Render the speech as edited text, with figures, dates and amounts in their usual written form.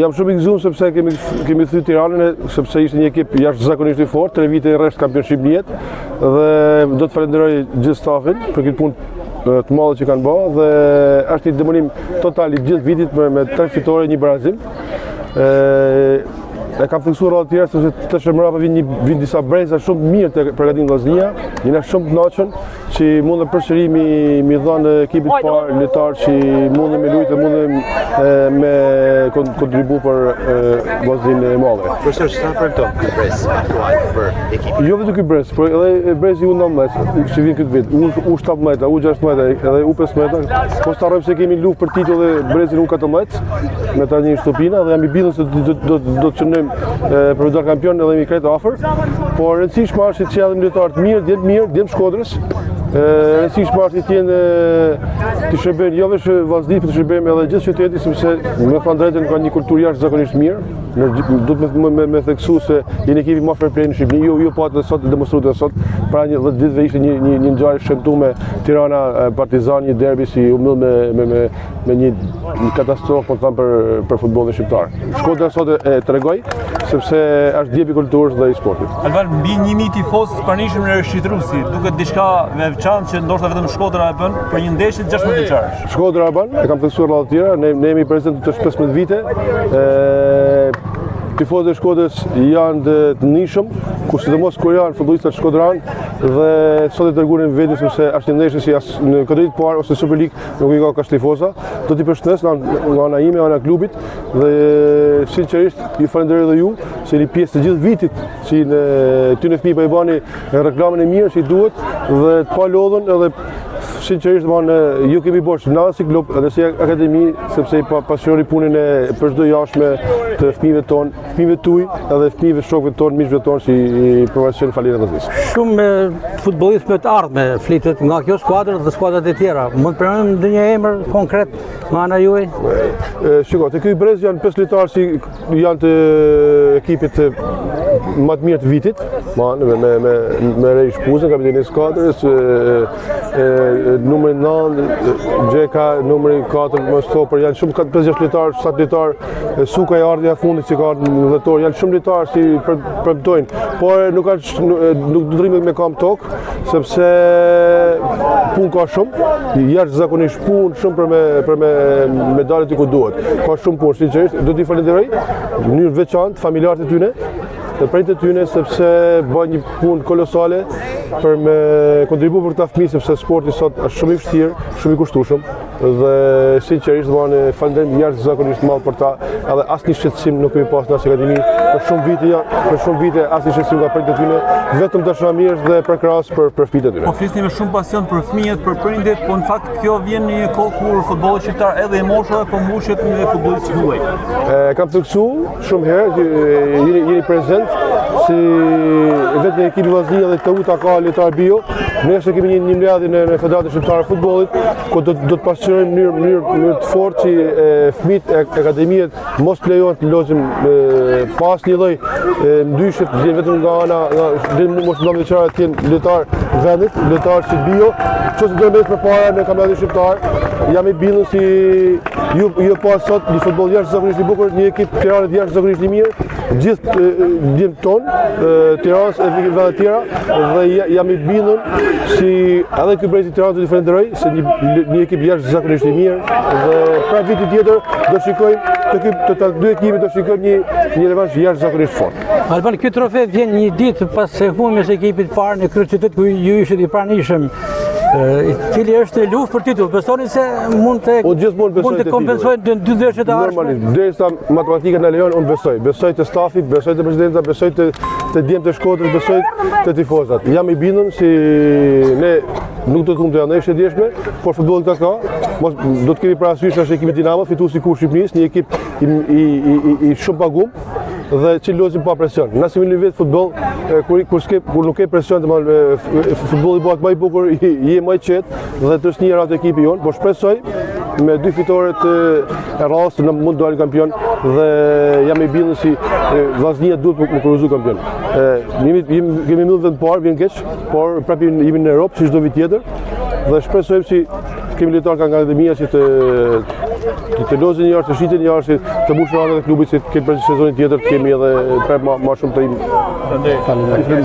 Jam shumë i gëzuar sepse kemi thyer Tiranën, sepse ishte një ekip jashtëzakonisht i fortë, 3 vite rresht kampionship në jetë dhe do të falenderoj gjithë stafin për këtë punë të madhe që kanë bërë dhe është një demonim total i gjithë vitit me 3 fitore, 1 barazim. E kam fiksuar rreth tjerë sepse të shëmërapa vin disa breza shumë mirë të përgatitur Vllaznia, jena shumë të kënaqur që mundë përsërimi mi dhënë ekipit të parë lojtar që mundën me luajtë, mundën me kontribu për Vllaznin e madhe. Profesor, çfarë premton ky brez aktual për ekipin? Jo vetëm ky brez, por edhe brezi U19 që vjen këtë vit, U17, U16 edhe U15, po starojmë se kemi luftë për titull dhe brezin U14 me tani Shtopina dhe jam i bindur se do të çonojmë për të dalë kampion edhe mi kretë afër, por rëndësishme është që jam lojtar të mirë, djem Shkodrës. Rëndësishme është që jenë të shërbejnë jo vetëm Vllaznia, por të shërbejnë edhe gjithë qytetin, sepse me thënë drejtën ka një kulturë jashtëzakonisht mirë. Do të me theksu se jeni ekipi më fair play në Shqipëri, ju po atë sot demonstruat sot, para një 10 ditëve ishte një ngjarje shëmtuar Tirana Partizan, një derbi si u mbyll me një katastrofë po them për futbollin shqiptar. Shkodra sot e tregoi sepse është djepi i kulturës dhe i sportit. Alban, mbi 1000 tifozë të pranishëm në Shqipërusi, duket diçka me veçantë që ndoshta vetëm Shkodra e bën për një ndeshje të 16 vjeçarësh. Shkodra e bën, e kam theksuar rreth tjera, ne jemi prezent të 15 vite. Tifozët e Shkodrës janë të nishëm, ku sidomos kur janë futbollistat shkodran dhe sot e treguan vetin sepse është një ndeshje si në kategorinë e parë ose Super League nuk i ka kaq tifoza. Do t'i përshëndes nga ana ime, ana klubit dhe sinqerisht ju falenderoj edhe ju se jeni pjesë të gjithë vitit që ty në fëmijë po i bani reklamën e mirë që i duhet dhe të pa lodhën edhe sinqerisht ju kemi borxh na si klub edhe si akademi sepse i pasiononi punën e për çdo jashtme të fëmijëve tonë, fëmijëve tuaj edhe fëmijëve shokëve tonë, miqve tonë që i përvaqësojnë falënderim vëllazërisë. Shumë futbollistë me të ardhme flitet nga kjo skuadër dhe skuadrat e tjera. Mund të pranojmë ndonjë emër konkret nga ana juaj? Shiko, te ky brez janë 5 lojtarë që janë të ekipit më të mirë të vitit, me Rej Shpuzën, kapiteni i skuadrës, numri 9, Gjeka, numri 4, më stoper, janë shumë 5-6 lojtarë, 7 lojtarë, Suka e ardhi fundit që ka ardhur në dhjetor, janë shumë lojtarë që premtojnë, por nuk do rrimë me kam tok, sepse punë ka shumë, jashtëzakonisht punë shumë për me medaljet ku duhet. Ka shumë punë, sinqerisht, do t'i falenderoj në mënyrë veçantë familjarët e tyre, të prejtë të tyne sepse bëjnë një punë kolosale për me kontribu për këta fëmijë sepse sporti sot është shumë i vështirë, shumë i kushtueshëm dhe sinqerisht falenderoj jashtëzakonisht madh për ta, edhe asnjë shqetësim nuk kemi pas në akademi për shumë vite asnjë shqetësim nga prejtë të tyne, vetëm dashamirësh dhe përkrahas për fëmijët e tyre. Po flisni me shumë pasion për fëmijët, për prindit, po në fakt kjo vjen në një kohë kur futbolli shqiptar edhe e moshave po mbushet me futbollistë huaj. Kam theksuar shumë herë, jeni prezent si vetë në ekipi Vllaznia dhe Teuta ka lojtar bio. Ne kemi një mbledhje në Federatën Shqiptare e Futbollit, ku do të pasqyrojmë në mënyrë të fortë që fëmijët e akademiet mos lejohen të lozim pas një lloj ndyshe të vjen vetëm nga ana mos ndonë veçare të jenë lojtar vendit, lojtar që bio, çose do të më para në kampionatin shqiptar. Jam i bindur si ju pas sot një futboll jashtëzakonisht i bukur, një ekip Tiranë jashtëzakonisht i mirë, gjithë djemt tonë, Tiranës e ekipeve të tjera dhe jam i bindur si edhe ky brezi i Tiranës do t'i falenderoj se një ekip jashtëzakonisht i mirë dhe pra viti tjetër do shikojmë të dy ekipet do shikojmë një revansh jashtëzakonisht fortë. Alban, ky trofe vjen një ditë pas se humbjes së ekipit parë në kryeqytet ku ju ishit i pranishëm. Cili është luftë për titull, besoni se mund të kompensojnë në 2 ndeshje të ardhshme? Normalisht, derisa matematika na lejon, unë besoj të stafi, besoj të presidenta, besoj të djemtë të Shkodrës, besoj të tifozat. Jam i bindur si ne nuk do të humbë janë ndeshje djeshme, por futbolli ka, do të kemi parasysh është ekipi Dinamo, fituesi i Kupës së Shqipërisë, një ekip i shumë pagum dhe që lozim pa presion. Na si një vetë futboll kur nuk ke presion futbolli bëhet më i bukur, je më i qetë dhe të është një ratë ekipi jonë, por shpresoj me 2 fitore të rrallës në mund të dalë kampion dhe jam i bindur si Vllaznia duhet të kurrizu kampion. Kemi mbledhur vend parë, vjen keq, por prapë jemi në Europë si çdo vit tjetër dhe shpresojmë si kemi lojtarë nga akademia që të lozin një jarë, të shqitin një jarë, të mbushën anë dhe klubit që këtë për sezonin tjetër të kemi edhe prep ma shumë të im.